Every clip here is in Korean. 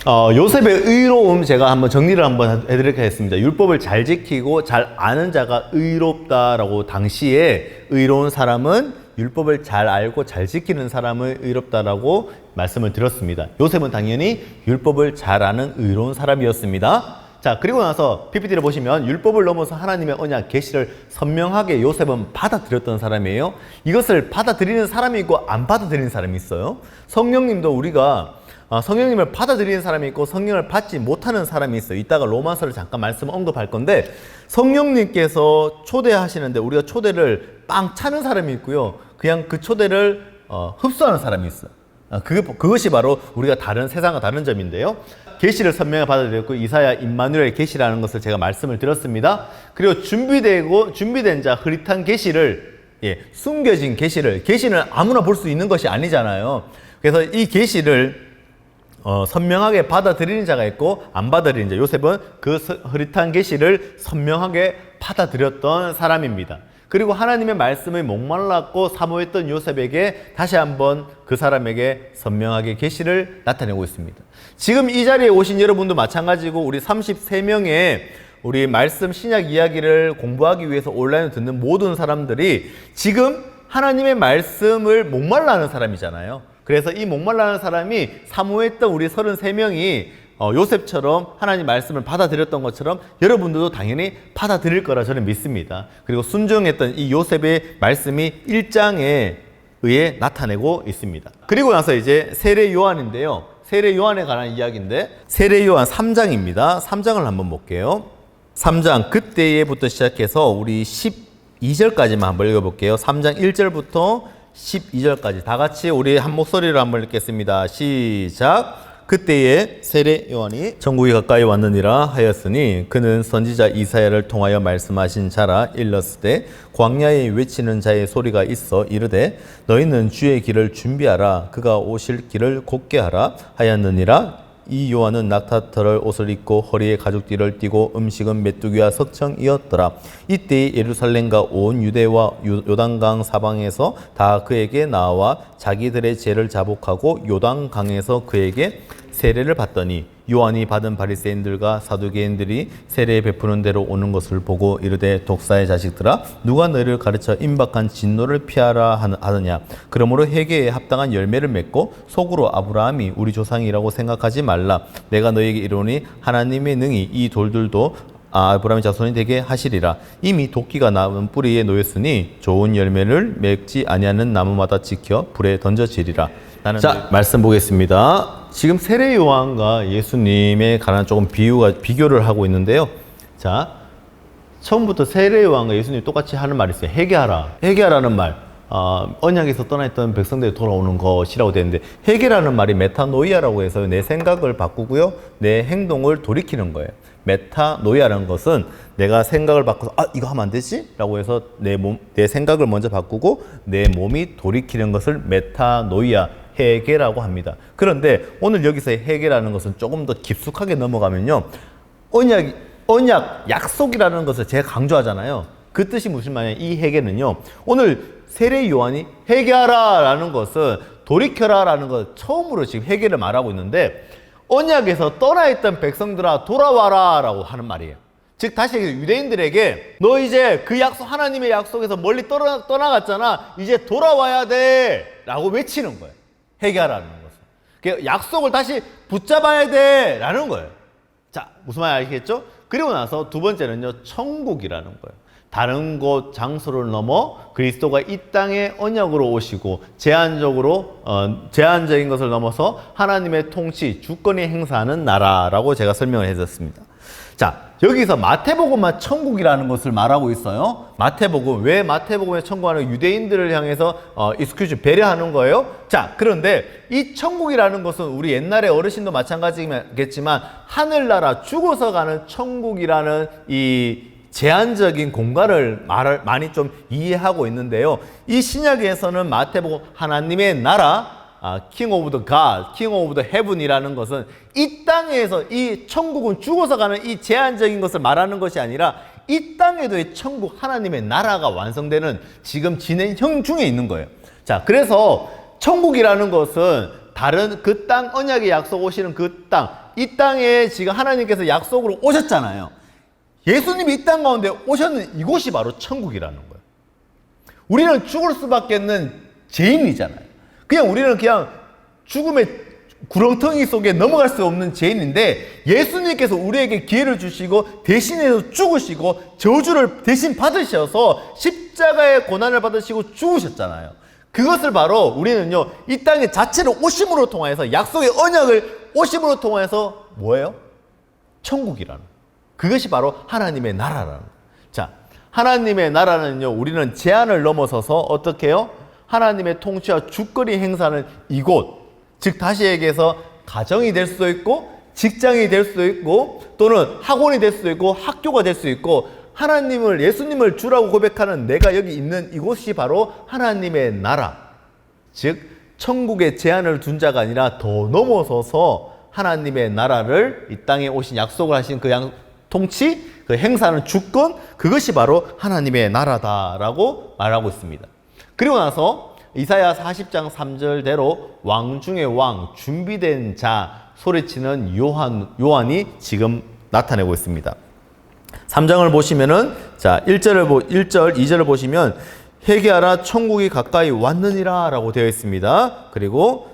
요셉의 의로움 제가 한번 정리를 한번 해드리도록 하겠습니다. 율법을 잘 지키고 잘 아는 자가 의롭다라고, 당시에 의로운 사람은 율법을 잘 알고 잘 지키는 사람을 의롭다라고 말씀을 드렸습니다. 요셉은 당연히 율법을 잘 아는 의로운 사람이었습니다. 자, 그리고 나서 PPT를 보시면 율법을 넘어서 하나님의 언약 계시를 선명하게 요셉은 받아들였던 사람이에요. 이것을 받아들이는 사람이 있고 안 받아들이는 사람이 있어요. 성령님도 우리가 성령님을 받아들이는 사람이 있고 성령을 받지 못하는 사람이 있어요. 이따가 로마서를 잠깐 말씀 언급할 건데, 성령님께서 초대하시는데 우리가 초대를 빵 차는 사람이 있고요, 그냥 그 초대를 흡수하는 사람이 있어요. 그것이 바로 우리가 세상과 다른 점인데요. 계시를 선명하게 받아들였고, 이사야 임마누엘 계시라는 것을 제가 말씀을 드렸습니다. 그리고 준비된 자 흐릿한 계시를, 숨겨진 계시는 아무나 볼 수 있는 것이 아니잖아요. 그래서 이 계시를 선명하게 받아들이는 자가 있고 안 받아들이는 자, 요셉은 그 흐릿한 계시를 선명하게 받아들였던 사람입니다. 그리고 하나님의 말씀에 목말랐고 사모했던 요셉에게 다시 한번 그 사람에게 선명하게 계시를 나타내고 있습니다. 지금 이 자리에 오신 여러분도 마찬가지고, 우리 33명의 우리 말씀 신약 이야기를 공부하기 위해서 온라인을 듣는 모든 사람들이 지금 하나님의 말씀을 목말라하는 사람이잖아요. 그래서 이 목말라하는 사람이 사모했던 우리 33명이 요셉처럼 하나님 말씀을 받아들였던 것처럼 여러분들도 당연히 받아들일 거라 저는 믿습니다. 그리고 순종했던 이 요셉의 말씀이 1장에 의해 나타내고 있습니다. 그리고 나서 이제 세례 요한인데요. 세례 요한에 관한 이야기인데, 세례 요한 3장입니다. 3장을 한번 볼게요. 3장 그때에부터 시작해서 우리 12절까지만 한번 읽어볼게요. 3장 1절부터 12절까지 다 같이 우리 한 목소리로 한번 읽겠습니다. 시작. 그때에 세례 요한이 천국이 가까이 왔느니라 하였으니 그는 선지자 이사야를 통하여 말씀하신 자라. 일렀을 광야에 외치는 자의 소리가 있어 이르되 너희는 주의 길을 준비하라, 그가 오실 길을 곧게 하라 하였느니라. 이 요한은 낙타털 옷을 입고 허리에 가죽띠를 띠고 음식은 메뚜기와 석청이었더라. 이때 예루살렘과 온 유대와 요단강 사방에서 다 그에게 나와 자기들의 죄를 자복하고 요단강에서 그에게 세례를 받더니, 요한이 받은 바리새인들과 사두개인들이 세례 베푸는 대로 오는 것을 보고 이르되 독사의 자식들아, 누가 너희를 가르쳐 임박한 진노를 피하라 하느냐. 그러므로 회개에 합당한 열매를 맺고 속으로 아브라함이 우리 조상이라고 생각하지 말라. 내가 너희에게 이르노니 하나님의 능히 이 돌들도 아브라함의 자손이 되게 하시리라. 이미 도끼가 나무 뿌리에 놓였으니 좋은 열매를 맺지 아니하는 나무마다 지켜 불에 던져지리라. 자, 말씀 보겠습니다. 지금 세례 요한과 예수님에 관한 조금 비교를 하고 있는데요. 자, 처음부터 세례 요한과 예수님이 똑같이 하는 말이 있어요. 회개하라. 회개하라는 말, 언약에서 떠나있던 백성들이 돌아오는 것이라고 되는데, 회개라는 말이 메타노이아라고 해서 내 생각을 바꾸고요, 내 행동을 돌이키는 거예요. 메타노이아라는 것은 내가 생각을 바꿔서 이거 하면 안 되지? 라고 해서 내 생각을 먼저 바꾸고 내 몸이 돌이키는 것을 메타노이아, 회개라고 합니다. 그런데 오늘 여기서의 회개라는 것은 조금 더 깊숙하게 넘어가면요, 언약, 약속이라는 것을 제가 강조하잖아요. 그 뜻이 무슨 말이냐, 이 회개는요, 오늘 세례 요한이 회개하라 라는 것은 돌이켜라 라는 것, 처음으로 지금 회개를 말하고 있는데, 언약에서 떠나있던 백성들아 돌아와라 라고 하는 말이에요. 즉 다시 유대인들에게 너 이제 그 약속, 하나님의 약속에서 멀리 떠나갔잖아, 이제 돌아와야 돼 라고 외치는 거예요. 회개하라는 것은 약속을 다시 붙잡아야 돼 라는 거예요. 자, 무슨 말인지 알겠죠? 그리고 나서 두 번째는요, 천국이라는 거예요. 다른 곳 장소를 넘어 그리스도가 이 땅에 언약으로 오시고 제한적인 것을 넘어서 하나님의 통치, 주권이 행사하는 나라라고 제가 설명을 해줬습니다. 자, 여기서 마태복음만 천국이라는 것을 말하고 있어요. 마태복음, 왜 마태복음에 천국하는 유대인들을 향해서 배려하는 거예요. 자, 그런데 이 천국이라는 것은 우리 옛날에 어르신도 마찬가지겠지만 하늘나라, 죽어서 가는 천국이라는 이 제한적인 공간을 많이 좀 이해하고 있는데요. 이 신약에서는 마태복음 하나님의 나라, King of the God, King of the Heaven이라는 것은 이 땅에서 이 천국은 죽어서 가는 이 제한적인 것을 말하는 것이 아니라 이 땅에도 이 천국 하나님의 나라가 완성되는 지금 진행 중에 있는 거예요. 자, 그래서 천국이라는 것은 다른 그 땅, 언약의 약속 오시는 그 땅, 이 땅에 지금 하나님께서 약속으로 오셨잖아요. 예수님이 이 땅 가운데 오셨는 이곳이 바로 천국이라는 거예요. 우리는 죽을 수밖에 없는 죄인이잖아요. 우리는 그냥 죽음의 구렁텅이 속에 넘어갈 수 없는 죄인인데, 예수님께서 우리에게 기회를 주시고 대신해서 죽으시고 저주를 대신 받으셔서 십자가의 고난을 받으시고 죽으셨잖아요. 그것을 바로 우리는요, 이 땅에 자체로 오심으로 통하여서, 약속의 언약을 오심으로 통하여서 뭐예요? 천국이라는, 그것이 바로 하나님의 나라라는. 자, 하나님의 나라는요, 우리는 제한을 넘어서서 어떻게 해요? 하나님의 통치와 주권이 행사하는 이곳, 즉 다시 얘기해서 가정이 될 수도 있고 직장이 될 수도 있고 또는 학원이 될 수도 있고 학교가 될 수 있고, 하나님을, 예수님을 주라고 고백하는 내가 여기 있는 이곳이 바로 하나님의 나라, 즉 천국의 제한을 둔 자가 아니라 더 넘어서서 하나님의 나라를, 이 땅에 오신 약속을 하신 그 통치, 그 행사하는 주권, 그것이 바로 하나님의 나라다라고 말하고 있습니다. 그리고 나서 이사야 40장 3절대로 왕 중의 왕, 준비된 자 소리치는 요한이 지금 나타내고 있습니다. 3장을 보시면은, 자, 1절, 2절을 보시면 회개하라 천국이 가까이 왔느니라 라고 되어 있습니다. 그리고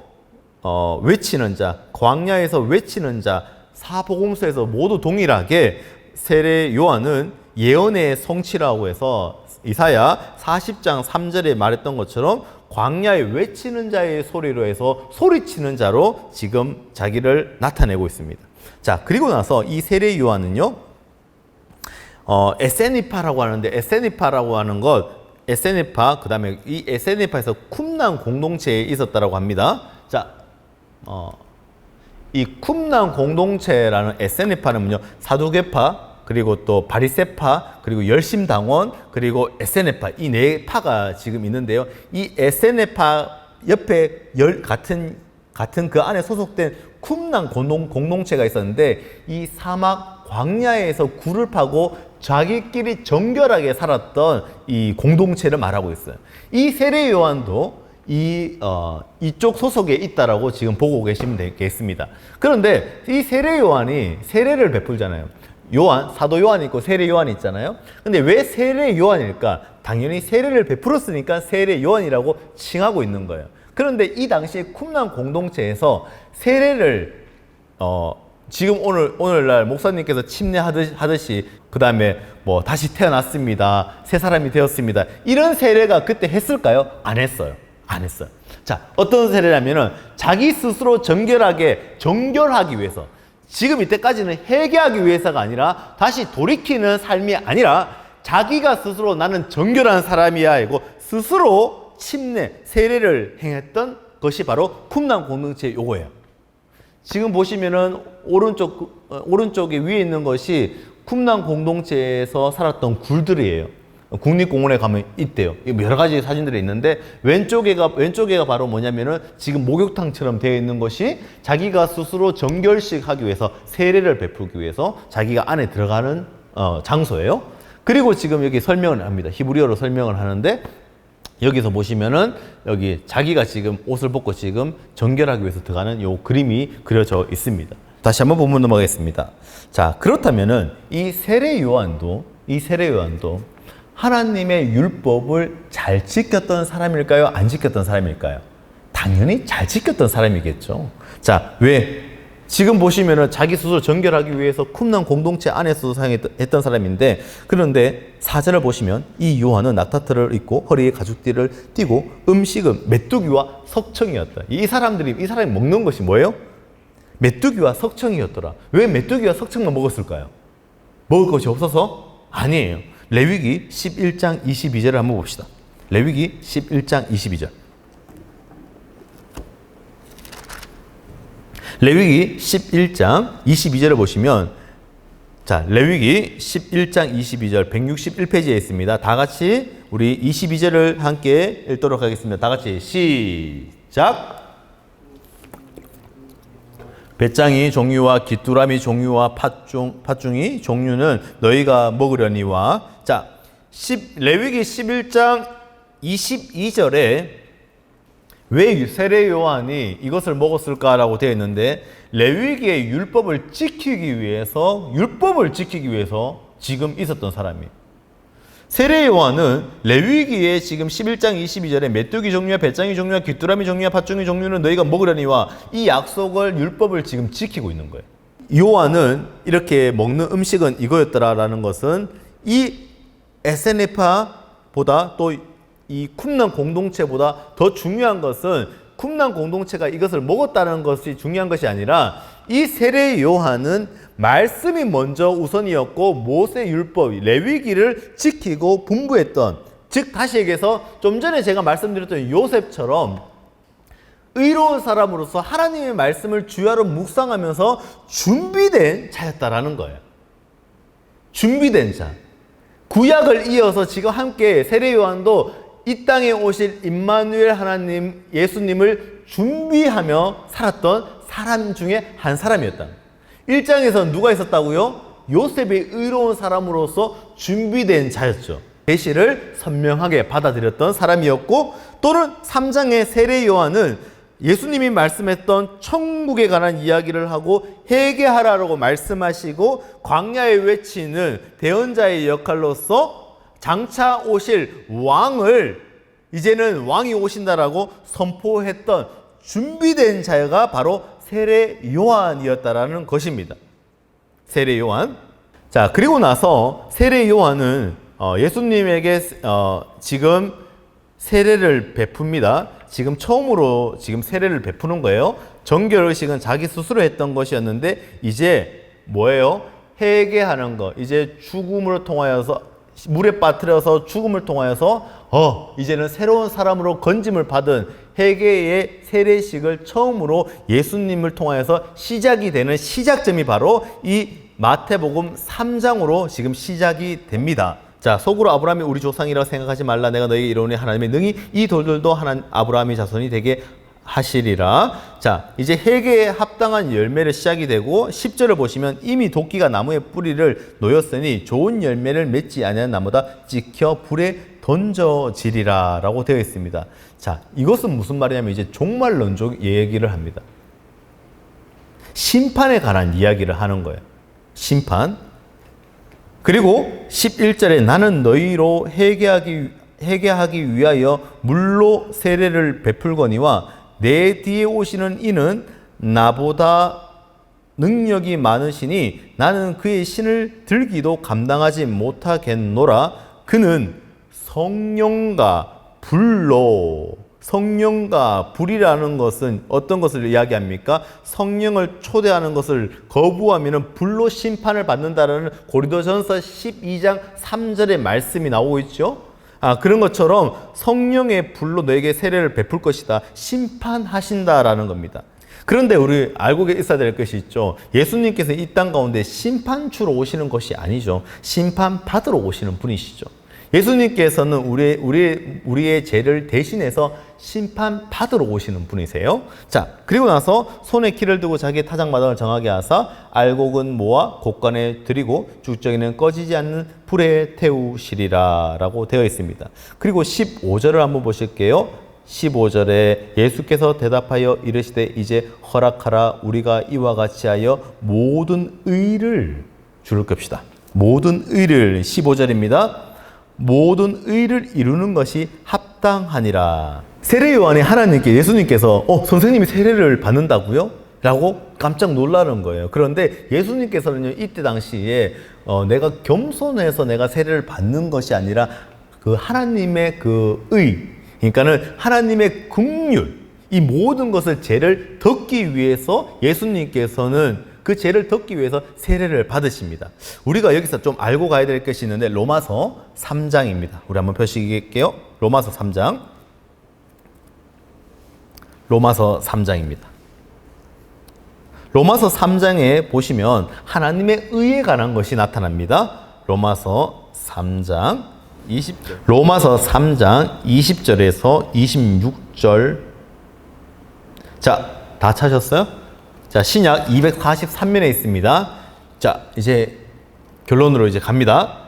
외치는 자, 광야에서 외치는 자, 사복음서에서 모두 동일하게 세례 요한은 예언의 성취라고 해서 이사야 40장 3절에 말했던 것처럼 광야에 외치는 자의 소리로 해서 소리치는 자로 지금 자기를 나타내고 있습니다. 자, 그리고 나서 이 세례 요한은요, 에세니파라고 하는데, 에세니파라고 하는 것, 에세니파, 그 다음에 이 에세니파에서 쿰난 공동체에 있었다라고 합니다. 자, 이 쿰난 공동체라는 에세니파는요, 사두개파, 그리고 또 바리새파, 그리고 열심당원, 그리고 에세네파, 이 네 파가 지금 있는데요. 이 에세네파 옆에 같은 그 안에 소속된 쿰난 공동체가 있었는데, 이 사막 광야에서 굴을 파고 자기끼리 정결하게 살았던 이 공동체를 말하고 있어요. 이 세례 요한도 이쪽 소속에 있다라고 지금 보고 계시면 되겠습니다. 그런데 이 세례 요한이 세례를 베풀잖아요. 사도 요한이 있고 세례 요한이 있잖아요. 근데 왜 세례 요한일까? 당연히 세례를 베풀었으니까 세례 요한이라고 칭하고 있는 거예요. 그런데 이 당시에 쿰난 공동체에서 세례를 지금 오늘날 목사님께서 침례하듯이 그 다음에 뭐 다시 태어났습니다, 새 사람이 되었습니다, 이런 세례가 그때 했을까요? 안 했어요. 자, 어떤 세례냐면은 자기 스스로 정결하기 위해서, 지금 이때까지는 회개하기 위해서가 아니라 다시 돌이키는 삶이 아니라 자기가 스스로 나는 정결한 사람이야 이고 스스로 세례를 행했던 것이 바로 쿰난 공동체 요거예요. 지금 보시면은 오른쪽에 위에 있는 것이 쿰난 공동체에서 살았던 굴들이에요. 국립공원에 가면 있대요. 여러 가지 사진들이 있는데, 왼쪽에가 바로 뭐냐면은 지금 목욕탕처럼 되어 있는 것이 자기가 스스로 정결식 하기 위해서, 세례를 베풀기 위해서 자기가 안에 들어가는 장소예요. 그리고 지금 여기 설명을 합니다. 히브리어로 설명을 하는데, 여기서 보시면은 여기 자기가 지금 옷을 벗고 지금 정결하기 위해서 들어가는 요 그림이 그려져 있습니다. 다시 한번 본문 넘어가겠습니다. 자, 그렇다면은 이 세례 요한도 하나님의 율법을 잘 지켰던 사람일까요? 안 지켰던 사람일까요? 당연히 잘 지켰던 사람이겠죠. 자, 왜? 지금 보시면은 자기 스스로 정결하기 위해서 쿰난 공동체 안에서 사용했던 사람인데, 그런데 4절을 보시면 이 요한은 낙타털을 입고 허리에 가죽띠를 띠고 음식은 메뚜기와 석청이었다. 이 사람이 먹는 것이 뭐예요? 메뚜기와 석청이었더라. 왜 메뚜기와 석청만 먹었을까요? 먹을 것이 없어서? 아니에요. 레위기 11장 22절을 한번 봅시다. 레위기 11장 22절. 레위기 11장 22절을 보시면, 자, 레위기 11장 22절 161페이지에 있습니다. 다 같이 우리 22절을 함께 읽도록 하겠습니다. 다 같이 시작. 배짱이 종류와 귀뚜라미 종류와 팥중이 종류는 너희가 먹으려니와. 자, 레위기 11장 22절에 왜 세례 요한이 이것을 먹었을까라고 되어 있는데, 레위기의 율법을 지키기 위해서 지금 있었던 사람이에요. 세례 요한은 레위기의 지금 11장 22절에 메뚜기 종류와 배짱이 종류와 귀뚜라미 종류와 팥종이 종류는 너희가 먹으려니와 이 약속을 율법을 지금 지키고 있는 거예요. 요한은 이렇게 먹는 음식은 이거였더라라는 것은 이 에세네파보다 또 이 쿰란 공동체보다 더 중요한 것은 쿰란 공동체가 이것을 먹었다는 것이 중요한 것이 아니라 이 세례 요한은 말씀이 먼저 우선이었고 모세 율법, 레위기를 지키고 분부했던, 즉 다시 얘기해서 좀 전에 제가 말씀드렸던 요셉처럼 의로운 사람으로서 하나님의 말씀을 주야로 묵상하면서 준비된 자였다라는 거예요. 준비된 자. 구약을 이어서 지금 함께 세례 요한도 이 땅에 오실 임마누엘 하나님 예수님을 준비하며 살았던 사람 중에 한 사람이었다. 1장에서는 누가 있었다고요? 요셉이 의로운 사람으로서 준비된 자였죠. 계시를 선명하게 받아들였던 사람이었고, 또는 3장의 세례 요한은 예수님이 말씀했던 천국에 관한 이야기를 하고 회개하라고 말씀하시고 광야에 외치는 대언자의 역할로서 장차 오실 왕을, 이제는 왕이 오신다라고 선포했던 준비된 자가 바로 세례 요한이었다라는 것입니다. 세례 요한. 자, 그리고 나서 세례 요한은 예수님에게 지금 세례를 베풉니다. 지금 처음으로 지금 세례를 베푸는 거예요. 정결의식은 자기 스스로 했던 것이었는데 이제 뭐예요? 회개하는 거. 이제 죽음을 통하여서, 물에 빠뜨려서 죽음을 통하여서 이제는 새로운 사람으로 건짐을 받은 회개의 세례식을 처음으로 예수님을 통하여서 시작이 되는 시작점이 바로 이 마태복음 3장으로 지금 시작이 됩니다. 자, 속으로 아브라함이 우리 조상이라고 생각하지 말라. 내가 너에게 이르노니 하나님의 능히 이 돌들도 아브라함의 자손이 되게 하시리라. 자, 이제 회개에 합당한 열매를 시작이 되고 10절을 보시면 이미 도끼가 나무의 뿌리를 놓였으니 좋은 열매를 맺지 아니하는 나무다 찍혀 불에 던져지리라 라고 되어 있습니다. 자, 이것은 무슨 말이냐면 이제 종말론적 얘기를 합니다. 심판에 관한 이야기를 하는 거예요. 심판. 그리고 11절에 나는 너희로 회개하기 위하여 물로 세례를 베풀거니와 내 뒤에 오시는 이는 나보다 능력이 많으시니 나는 그의 신을 들기도 감당하지 못하겠노라. 그는 성령과 불로, 성령과 불이라는 것은 어떤 것을 이야기합니까? 성령을 초대하는 것을 거부하면 불로 심판을 받는다라는 고린도전서 12장 3절의 말씀이 나오고 있죠. 그런 것처럼 성령의 불로 너에게 세례를 베풀 것이다. 심판하신다라는 겁니다. 그런데 우리 알고 있어야 될 것이 있죠. 예수님께서 이 땅 가운데 심판주로 오시는 것이 아니죠. 심판받으러 오시는 분이시죠. 예수님께서는 우리의 죄를 대신해서 심판받으러 오시는 분이세요. 자, 그리고 나서 손에 키를 들고 자기의 타작마당을 정하게 하사 알곡은 모아 곳간에 들이고 죽정이는 꺼지지 않는 불에 태우시리라 라고 되어 있습니다. 그리고 15절을 한번 보실게요. 15절에 예수께서 대답하여 이르시되 이제 허락하라. 우리가 이와 같이 하여 모든 의를 주를 겁시다. 모든 의를, 15절입니다. 모든 의를 이루는 것이 합당하니라. 세례 요한이 하나님께, 예수님께서 선생님이 세례를 받는다고요? 라고 깜짝 놀라는 거예요. 그런데 예수님께서는요, 이때 당시에 내가 겸손해서 내가 세례를 받는 것이 아니라 그 하나님의 그 의, 그러니까는 하나님의 긍휼, 이 모든 것을 죄를 덮기 위해서 예수님께서는 그 죄를 덮기 위해서 세례를 받으십니다. 우리가 여기서 좀 알고 가야 될 것이 있는데 로마서 3장입니다. 우리 한번 펴시게요. 로마서 3장. 로마서 3장입니다. 로마서 3장에 보시면 하나님의 의에 관한 것이 나타납니다. 로마서 3장 20절. 로마서 3장 20절에서 26절. 자, 다 찾으셨어요? 자, 신약 243면에 있습니다. 자, 이제 결론으로 이제 갑니다.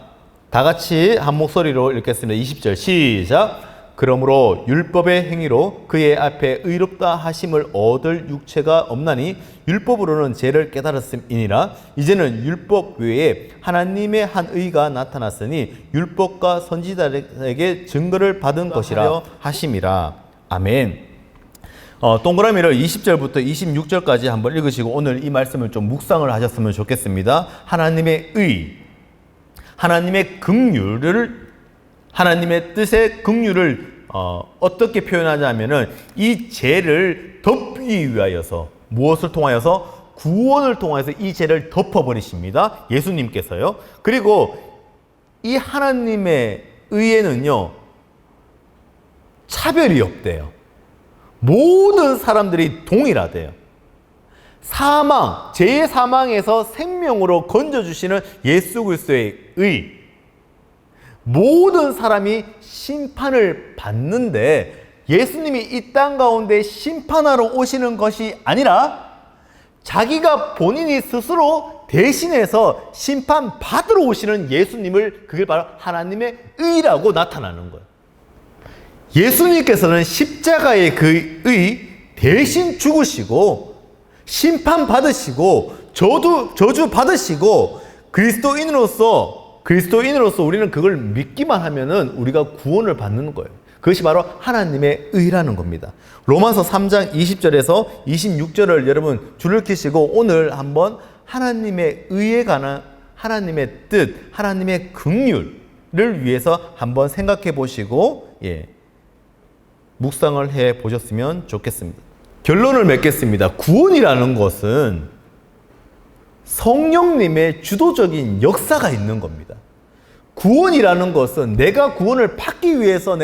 다 같이 한 목소리로 읽겠습니다. 20절 시작. 그러므로 율법의 행위로 그의 앞에 의롭다 하심을 얻을 육체가 없나니 율법으로는 죄를 깨달았음이니라. 이제는 율법 외에 하나님의 한 의가 나타났으니 율법과 선지자에게 증거를 받은 것이라 하심이라. 아멘. 동그라미를 20절부터 26절까지 한번 읽으시고 오늘 이 말씀을 좀 묵상을 하셨으면 좋겠습니다. 하나님의 의, 하나님의 긍휼을, 하나님의 뜻의 긍휼을 어떻게 표현하냐면은 이 죄를 덮기 위하여서, 무엇을 통하여서? 구원을 통하여서 이 죄를 덮어버리십니다. 예수님께서요. 그리고 이 하나님의 의에는요, 차별이 없대요. 모든 사람들이 동일하대요. 사망, 죄의 사망에서 생명으로 건져주시는 예수 그리스도의 의. 모든 사람이 심판을 받는데 예수님이 이 땅 가운데 심판하러 오시는 것이 아니라 자기가 본인이 스스로 대신해서 심판받으러 오시는 예수님을, 그게 바로 하나님의 의라고 나타나는 거예요. 예수님께서는 십자가의 그 의 대신 죽으시고 심판받으시고 저주 받으시고 그리스도인으로서 우리는 그걸 믿기만 하면은 우리가 구원을 받는 거예요. 그것이 바로 하나님의 의라는 겁니다. 로마서 3장 20절에서 26절을 여러분 줄을 켜시고 오늘 한번 하나님의 의에 관한 하나님의 뜻, 하나님의 긍휼을 위해서 한번 생각해 보시고 묵상을 해 보셨으면 좋겠습니다. 결론을 맺겠습니다. 구원이라는 것은 성령님의 주도적인 역사가 있는 겁니다. 구원이라는 것은 내가 구원을 받기 위해서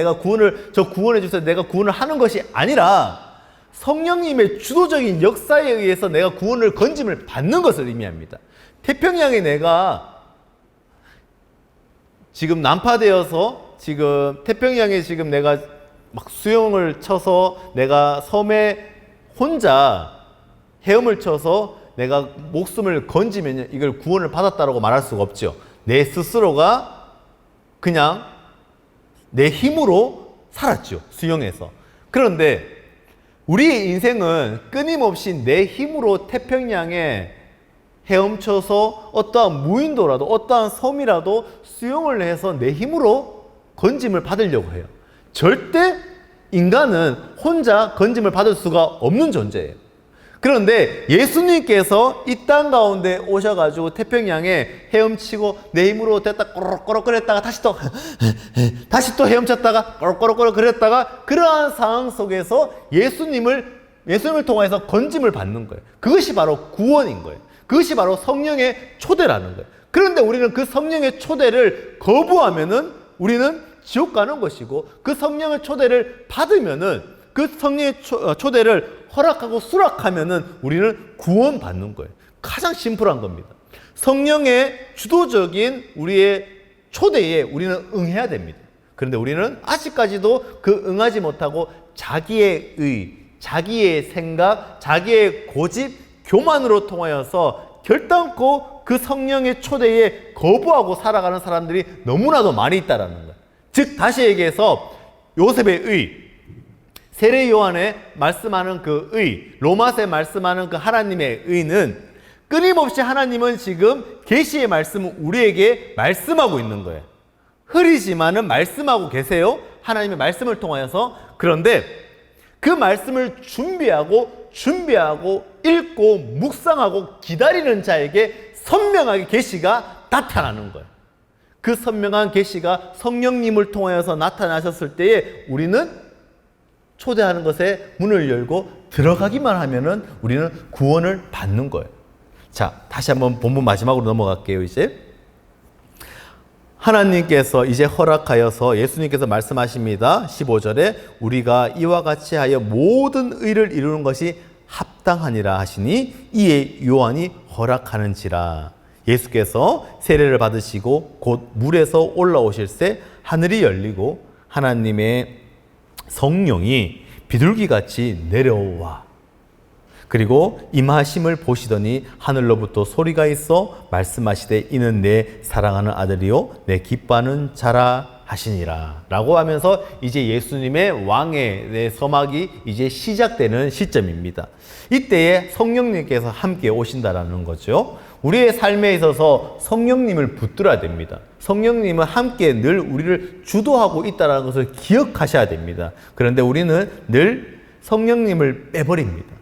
구원해 주세요, 내가 구원을 하는 것이 아니라 성령님의 주도적인 역사에 의해서 내가 구원을 건짐을 받는 것을 의미합니다. 태평양에 내가 지금 난파되어서 태평양에 내가 막 수영을 쳐서 내가 섬에 혼자 헤엄을 쳐서 내가 목숨을 건지면 이걸 구원을 받았다라고 말할 수가 없죠. 내 스스로가 그냥 내 힘으로 살았죠. 수영해서. 그런데 우리의 인생은 끊임없이 내 힘으로 태평양에 헤엄쳐서 어떠한 무인도라도 어떠한 섬이라도 수영을 해서 내 힘으로 건짐을 받으려고 해요. 절대 인간은 혼자 건짐을 받을 수가 없는 존재예요. 그런데 예수님께서 이 땅 가운데 오셔가지고 태평양에 헤엄치고 내 힘으로 됐다 꼬르륵꼬르륵 그랬다가 다시 또 헤엄쳤다가 꼬르륵꼬르륵 그랬다가 그러한 상황 속에서 예수님을 통해서 건짐을 받는 거예요. 그것이 바로 구원인 거예요. 그것이 바로 성령의 초대라는 거예요. 그런데 우리는 그 성령의 초대를 거부하면은 우리는 지옥 가는 것이고, 그 성령의 초대를 받으면은, 그 성령의 초대를 허락하고 수락하면은 우리는 구원받는 거예요. 가장 심플한 겁니다. 성령의 주도적인 우리의 초대에 우리는 응해야 됩니다. 그런데 우리는 아직까지도 그 응하지 못하고 자기의 의, 자기의 생각, 자기의 고집, 교만으로 통하여서 결단코 그 성령의 초대에 거부하고 살아가는 사람들이 너무나도 많이 있다라는 거예요. 즉 다시 얘기해서 요셉의 의, 세례 요한에 말씀하는 그 의, 로마서에 말씀하는 그 하나님의 의는 끊임없이 하나님은 지금 계시의 말씀을 우리에게 말씀하고 있는 거예요. 흐리지만은 말씀하고 계세요. 하나님의 말씀을 통하여서. 그런데 그 말씀을 준비하고 읽고 묵상하고 기다리는 자에게 선명하게 계시가 나타나는 거예요. 그 선명한 계시가 성령님을 통하여서 나타나셨을 때에 우리는 초대하는 것에 문을 열고 들어가기만 하면은 우리는 구원을 받는 거예요. 자, 다시 한번 본문 마지막으로 넘어갈게요. 이제 하나님께서 이제 허락하여서 예수님께서 말씀하십니다. 15절에 우리가 이와 같이 하여 모든 의를 이루는 것이 합당하니라 하시니 이에 요한이 허락하는지라. 예수께서 세례를 받으시고 곧 물에서 올라오실새 하늘이 열리고 하나님의 성령이 비둘기같이 내려와 그리고 임하심을 보시더니 하늘로부터 소리가 있어 말씀하시되 이는 내 사랑하는 아들이요 내 기뻐하는 자라 하시니라 라고 하면서 이제 예수님의 왕의 서막이 이제 시작되는 시점입니다. 이때에 성령님께서 함께 오신다라는 거죠. 우리의 삶에 있어서 성령님을 붙들어야 됩니다. 성령님은 함께 늘 우리를 주도하고 있다는 것을 기억하셔야 됩니다. 그런데 우리는 늘 성령님을 빼버립니다.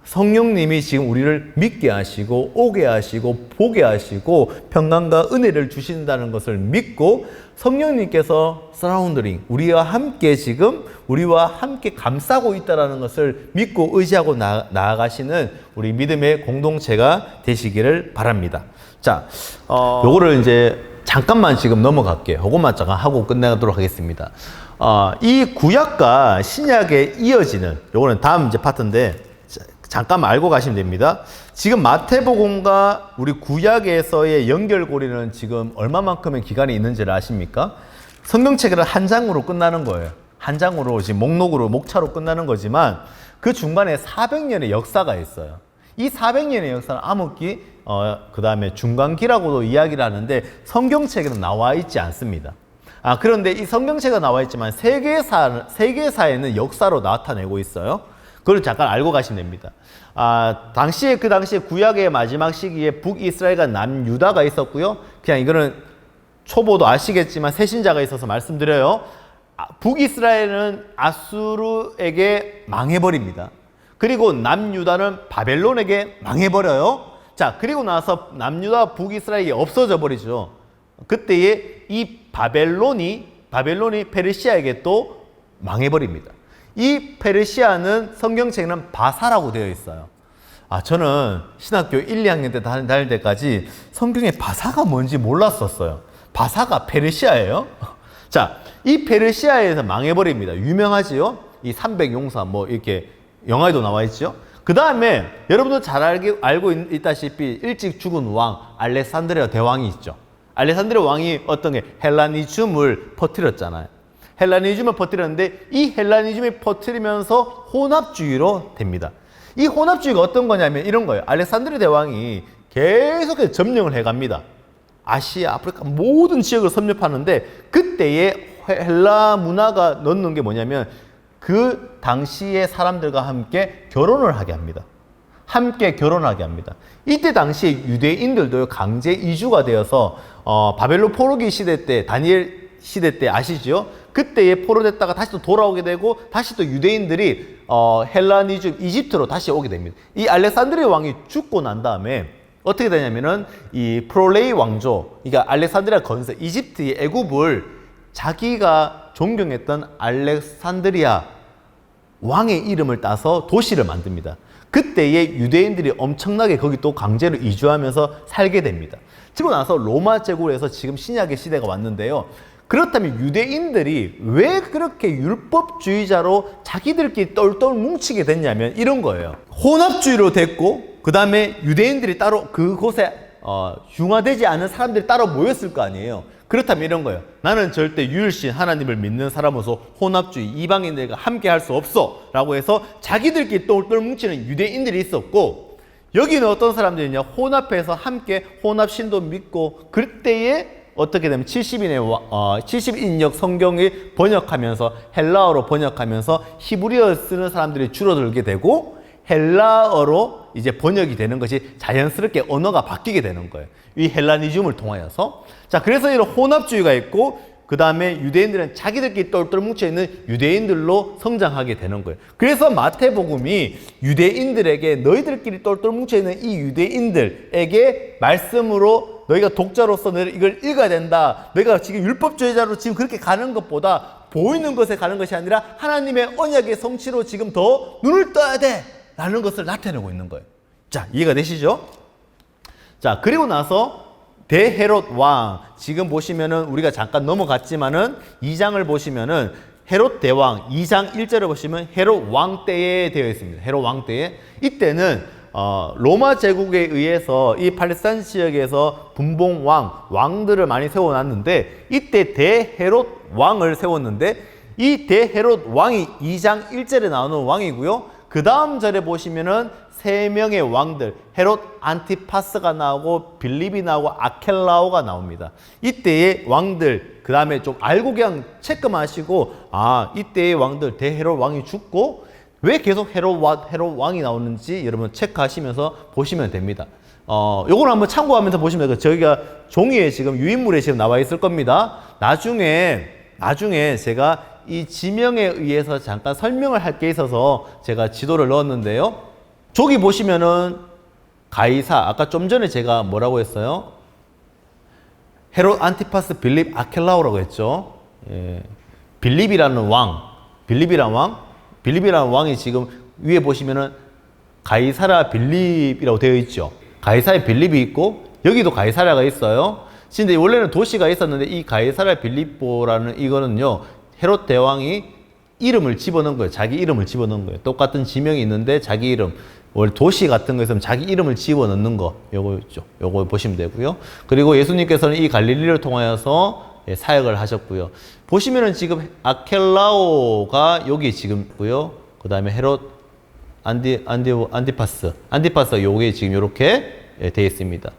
성령님이 지금 우리를 믿게 하시고 오게 하시고 보게 하시고 평강과 은혜를 주신다는 것을 믿고 성령님께서 서라운드링 우리와 함께 지금 우리와 함께 감싸고 있다는 것을 믿고 의지하고 나아가시는 우리 믿음의 공동체가 되시기를 바랍니다. 자, 요거를 이제 잠깐만 지금 넘어갈게요. 요것만 잠깐 하고 끝내도록 하겠습니다. 이 구약과 신약에 이어지는 요거는 다음 이제 파트인데 잠깐만 알고 가시면 됩니다. 지금 마태복음과 우리 구약에서의 연결고리는 지금 얼마만큼의 기간이 있는지를 아십니까? 성경책은 한 장으로 끝나는 거예요. 한 장으로 지금 목록으로 목차로 끝나는 거지만 그 중간에 400년의 역사가 있어요. 이 400년의 역사는 암흑기, 그 다음에 중간기라고도 이야기를 하는데 성경책에는 나와 있지 않습니다. 그런데 이 성경책에 나와 있지만 세계사에는 역사로 나타내고 있어요. 그걸 잠깐 알고 가시면 됩니다. 그 당시에 구약의 마지막 시기에 북이스라엘과 남유다가 있었고요. 그냥 이거는 초보도 아시겠지만 새신자가 있어서 말씀드려요. 북이스라엘은 아수르에게 망해버립니다. 그리고 남유다는 바벨론에게 망해버려요. 자, 그리고 나서 남유다 북이스라엘이 없어져 버리죠. 그때에 이 바벨론이 페르시아에게 또 망해버립니다. 이 페르시아는 성경책에는 바사라고 되어 있어요. 저는 신학교 1, 2학년 때 다닐 때까지 성경에 바사가 뭔지 몰랐었어요. 바사가 페르시아예요? 자, 이 페르시아에서 망해버립니다. 유명하지요? 이 300용사 뭐 이렇게 영화에도 나와 있죠? 그 다음에 여러분도 잘 알고 있다시피 일찍 죽은 왕 알렉산드리아 대왕이 있죠. 알렉산드리아 왕이 어떤 게 헬라니즘을 퍼뜨렸잖아요. 헬라니즘을 퍼뜨렸는데 이 헬라니즘이 퍼뜨리면서 혼합주의로 됩니다. 이 혼합주의가 어떤 거냐면 이런 거예요. 알렉산드리아 대왕이 계속해서 점령을 해갑니다. 아시아, 아프리카 모든 지역을 섭렵하는데 그때의 헬라 문화가 넣는 게 뭐냐면 그 당시의 사람들과 함께 결혼을 하게 합니다. 함께 결혼하게 합니다. 이때 당시에 유대인들도 강제 이주가 되어서 바벨론 포로기 시대 때 다니엘 시대 때 아시죠? 그때에 포로됐다가 다시 또 돌아오게 되고 다시 또 유대인들이 헬라니즘 이집트로 다시 오게 됩니다. 이 알렉산드리아 왕이 죽고 난 다음에 어떻게 되냐면은 이 프롤레이 왕조, 그러니까 알렉산드리아 건설, 이집트의 애굽을 자기가 존경했던 알렉산드리아 왕의 이름을 따서 도시를 만듭니다. 그때에 유대인들이 엄청나게 거기 또 강제로 이주하면서 살게 됩니다. 그리고 나서 로마 제국에서 지금 신약의 시대가 왔는데요. 그렇다면 유대인들이 왜 그렇게 율법주의자로 자기들끼리 똘똘 뭉치게 됐냐면 이런 거예요. 혼합주의로 됐고 그 다음에 유대인들이 따로 그곳에 융화되지 않은 사람들이 따로 모였을 거 아니에요. 그렇다면 이런 거예요. 나는 절대 유일신 하나님을 믿는 사람으로서 혼합주의 이방인들과 함께 할 수 없어 라고 해서 자기들끼리 똘똘 뭉치는 유대인들이 있었고 여기는 어떤 사람들이냐 혼합해서 함께 혼합신도 믿고 그때에 어떻게 되면 70인역 성경을 번역하면서 헬라어로 번역하면서 히브리어 쓰는 사람들이 줄어들게 되고 헬라어로 이제 번역이 되는 것이 자연스럽게 언어가 바뀌게 되는 거예요. 이 헬라니즘을 통하여서. 자, 그래서 이런 혼합주의가 있고 그 다음에 유대인들은 자기들끼리 똘똘 뭉쳐있는 유대인들로 성장하게 되는 거예요. 그래서 마태복음이 유대인들에게 너희들끼리 똘똘 뭉쳐있는 이 유대인들에게 말씀으로 너희가 독자로서 이걸 읽어야 된다. 너희가 지금 율법주의자로 지금 그렇게 가는 것보다 보이는 것에 가는 것이 아니라 하나님의 언약의 성취로 지금 더 눈을 떠야 돼. 라는 것을 나타내고 있는 거예요. 자, 이해가 되시죠? 자, 그리고 나서 대헤롯 왕, 지금 보시면은 우리가 잠깐 넘어갔지만은 2장을 보시면은 헤롯 대왕 2장 1절을 보시면 헤롯 왕 때에 되어 있습니다. 헤롯 왕 때에 이때는 로마 제국에 의해서 이 팔레스타인 지역에서 분봉 왕들을 많이 세워놨는데 이때 대헤롯 왕을 세웠는데 이 대헤롯 왕이 2장 1절에 나오는 왕이고요. 그 다음 절에 보시면은 세 명의 왕들, 헤롯 안티파스가 나오고 빌립이 나오고 아켈라오가 나옵니다. 이때의 왕들, 그 다음에 좀 알고 그냥 체크만 하시고, 아, 이때의 왕들, 대헤롯 왕이 죽고 왜 계속 헤롯 왕이 나오는지 여러분 체크하시면서 보시면 됩니다. 요걸 한번 참고하면서 보시면 되고, 저희가 종이에 지금 유인물에 지금 나와 있을 겁니다. 나중에 제가 이 지명에 의해서 잠깐 설명을 할 게 있어서 제가 지도를 넣었는데요. 저기 보시면은 가이사, 아까 좀 전에 제가 뭐라고 했어요? 헤롯 안티파스 빌립 아켈라오라고 했죠. 예. 빌립이라는 왕이 지금 위에 보시면은 가이사라 빌립이라고 되어 있죠. 가이사라 빌립이 있고 여기도 가이사라가 있어요. 근데 원래는 도시가 있었는데 이 가이사라 빌립보라는 이거는요, 헤롯 대왕이 이름을 집어넣은 거예요. 자기 이름을 집어넣은 거예요. 똑같은 지명이 있는데 자기 이름, 원래 도시 같은 거 있으면 자기 이름을 집어넣는 거, 요거 있죠. 요거 보시면 되고요. 그리고 예수님께서는 이 갈릴리를 통하여서 사역을 하셨고요. 보시면은 지금 아켈라오가 여기 지금 있고요. 그 다음에 헤롯 안티파스 요게 지금 이렇게 되어 있습니다.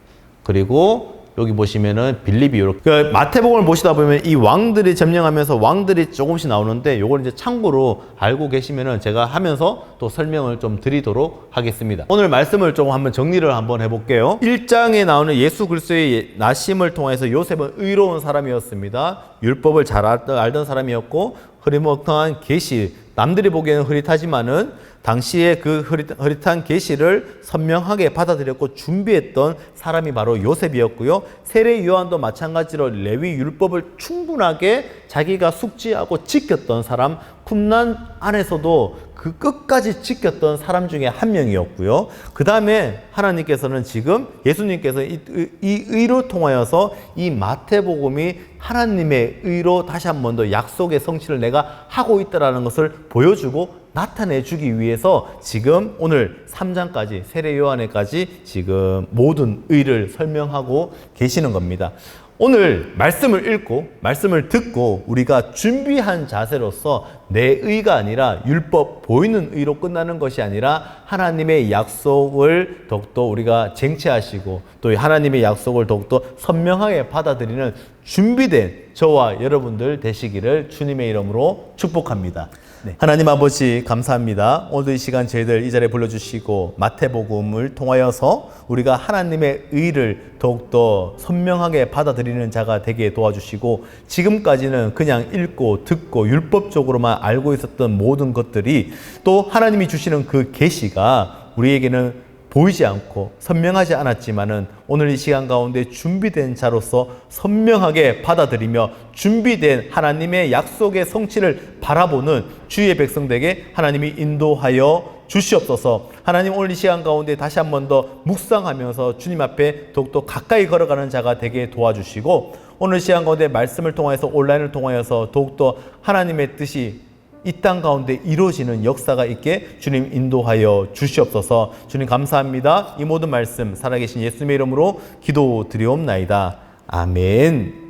그리고 여기 보시면은 빌립이 이렇게. 그 마태복음을 보시다 보면 이 왕들이 점령하면서 왕들이 조금씩 나오는데 요걸 이제 참고로 알고 계시면은 제가 하면서 또 설명을 좀 드리도록 하겠습니다. 오늘 말씀을 좀 한번 정리를 한번 해볼게요. 1장에 나오는 예수 그리스도의 나심을 통해서 요셉은 의로운 사람이었습니다. 율법을 잘 알던 사람이었고 흐리멍텅한 계시, 남들이 보기에는 흐릿하지만은 당시에 그 흐릿한 계시를 선명하게 받아들였고 준비했던 사람이 바로 요셉이었고요. 세례 요한도 마찬가지로 레위 율법을 충분하게 자기가 숙지하고 지켰던 사람, 쿰난 안에서도 그 끝까지 지켰던 사람 중에 한 명이었고요. 그 다음에 하나님께서는 지금 예수님께서 이 의로 통하여서 이 마태복음이 하나님의 의로 다시 한 번 더 약속의 성취를 내가 하고 있다는 것을 보여주고 나타내 주기 위해서 지금 오늘 3장까지 세례 요한에까지 지금 모든 의를 설명하고 계시는 겁니다. 오늘 말씀을 읽고 말씀을 듣고 우리가 준비한 자세로서 내 의가 아니라 율법 보이는 의로 끝나는 것이 아니라 하나님의 약속을 더욱더 우리가 쟁취하시고 또 하나님의 약속을 더욱더 선명하게 받아들이는 준비된 저와 여러분들 되시기를 주님의 이름으로 축복합니다. 네. 하나님 아버지 감사합니다. 오늘도 이 시간 저희들 이 자리에 불러주시고 마태복음을 통하여서 우리가 하나님의 의를 더욱더 선명하게 받아들이는 자가 되게 도와주시고 지금까지는 그냥 읽고 듣고 율법적으로만 알고 있었던 모든 것들이 또 하나님이 주시는 그 계시가 우리에게는 보이지 않고 선명하지 않았지만은 오늘 이 시간 가운데 준비된 자로서 선명하게 받아들이며 준비된 하나님의 약속의 성취를 바라보는 주의 백성들에게 하나님이 인도하여 주시옵소서. 하나님 오늘 이 시간 가운데 다시 한 번 더 묵상하면서 주님 앞에 더욱더 가까이 걸어가는 자가 되게 도와주시고 오늘 시간 가운데 말씀을 통해서 온라인을 통하여서 더욱더 하나님의 뜻이 이 땅 가운데 이루어지는 역사가 있게 주님 인도하여 주시옵소서. 주님 감사합니다. 이 모든 말씀 살아계신 예수님의 이름으로 기도드리옵나이다. 아멘.